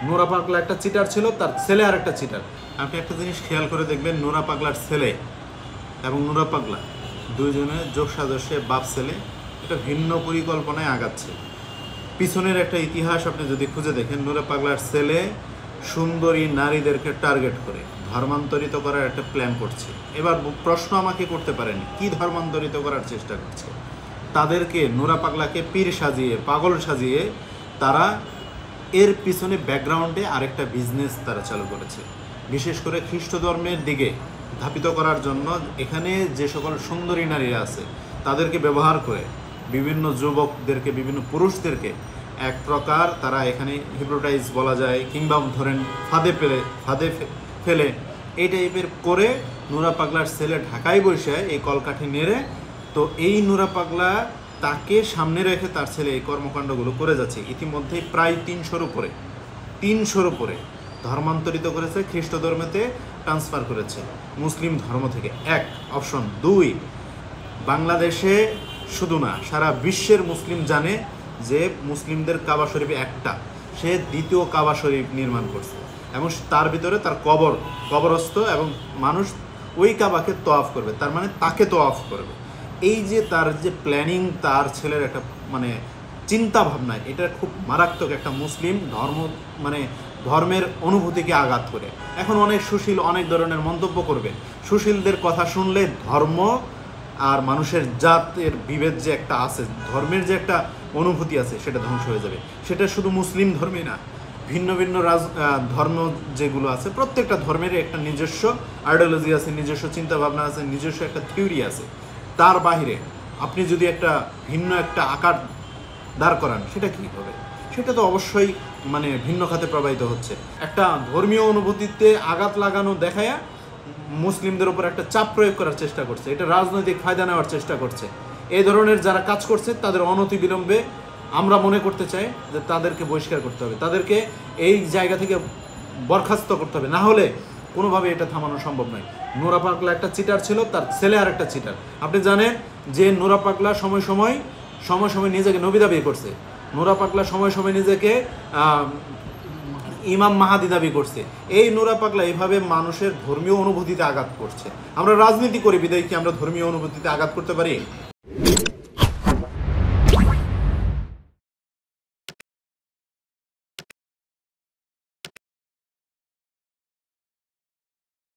Nora পাগলা একটা cheater ছিল, তার ছেলে আর একটা চিটার। আপনি একটা জিনিস খেয়াল করে দেখবেন, নোরা পাগলার ছেলে এবং নোরা পাগলা দুইজনে যোগ সাদস্যে বাপ ছেলে একটা ভিন্ন পরিকল্পনায় আগাচ্ছে। পিছনের একটা ইতিহাস আপনি যদি খুঁজে দেখেন, নোরা পাগলার ছেলে সুন্দরী নারীদেরকে টার্গেট করে ধর্মান্তরিত করার একটা প্ল্যান করছে। এবার প্রশ্ন আমাকে করতে পারেন, কি ধর্মান্তরিত করার চেষ্টা করছে? তাদেরকে, নোরা পাগলাকে পীর সাজিয়ে, পাগল সাজিয়ে তারা এর পিছনে ব্যাকগ্রাউন্ডে আরেকটা বিজনেস তারা চালু করেছে, বিশেষ করে খ্রিস্ট ধর্মের দিকে ধাপিত করার জন্য। এখানে যে সকল সুন্দরী নারীরা আছে তাদেরকে ব্যবহার করে বিভিন্ন যুবকদেরকে, বিভিন্ন পুরুষদেরকে এক প্রকার তারা এখানে হিপ্নোটাইজ বলা যায়, কিংবা ধরেন ফাঁদে ফেলে এই টাইপের করে নোরা পাগলার ছেলে ঢাকায় বসে এই কলকাঠি নেড়ে, তো এই নোরা পাগলা তাকে সামনে রেখে তার ছেলে এই কর্মকাণ্ডগুলো করে যাচ্ছে। ইতিমধ্যেই প্রায় 300-র উপরে ধর্মান্তরিত করেছে, খ্রিস্ট ধর্মেতে ট্রান্সফার করেছে মুসলিম ধর্ম থেকে। এক অপশন। 2, বাংলাদেশে শুধু না, সারা বিশ্বের মুসলিম জানে যে মুসলিমদের কাবা শরীফ একটা, সে দ্বিতীয় কাবা শরীফ নির্মাণ করছে এবং তার ভিতরে তার কবরস্থ, এবং মানুষ ওই কাবাকে তোয়াফ করবে, তার মানে তাকে তোয়াফ করবে। এই যে তার যে প্ল্যানিং, তার ছেলের একটা মানে চিন্তা ভাবনা, এটা খুব মারাত্মক একটা মুসলিম ধর্মের অনুভূতিকে আঘাত করে। এখন অনেক সুশীল অনেক ধরনের মন্তব্য করবে, সুশীলদের কথা শুনলে ধর্ম আর মানুষের জাতের বিভেদ যে একটা আছে, ধর্মের যে একটা অনুভূতি আছে, সেটা ধ্বংস হয়ে যাবে। সেটা শুধু মুসলিম ধর্মে না, ভিন্ন ভিন্ন ধর্ম যেগুলো আছে, প্রত্যেকটা ধর্মের একটা নিজস্ব আইডিওলজি আছে, নিজস্ব চিন্তাভাবনা আছে, নিজস্ব একটা থিওরি আছে। তার বাহিরে আপনি যদি একটা ভিন্ন একটা আকার দাঁড় করান, সেটা কী হবে? সেটা তো অবশ্যই ভিন্ন খাতে প্রবাহিত হচ্ছে। একটা ধর্মীয় অনুভূতিতে আঘাত লাগানো দেখায়া মুসলিমদের উপর একটা চাপ প্রয়োগ করার চেষ্টা করছে, এটা রাজনৈতিক ফায়দা নেওয়ার চেষ্টা করছে। এই ধরনের যারা কাজ করছে তাদের অনতিবিলম্বে আমরা মনে করতে চাই যে তাদেরকে বহিষ্কার করতে হবে, তাদেরকে এই জায়গা থেকে বরখাস্ত করতে হবে, না হলে কোনোভাবে এটা থামানো সম্ভব নয়। নোরা পাগলা একটা চিটার ছিল, তার ছেলে আর একটা চিটার। আপনি জানেন যে নোরা পাগলা সময় সময় নিজেকে নবী দাবি করছে, নোরা পাগলা সময় সময় নিজেকে ইমাম মাহাদি দাবি করছে। এই নোরা পাগলা এইভাবে মানুষের ধর্মীয় অনুভূতিতে আঘাত করছে। আমরা রাজনীতি করি বিদায় কি আমরা ধর্মীয় অনুভূতিতে আঘাত করতে পারি?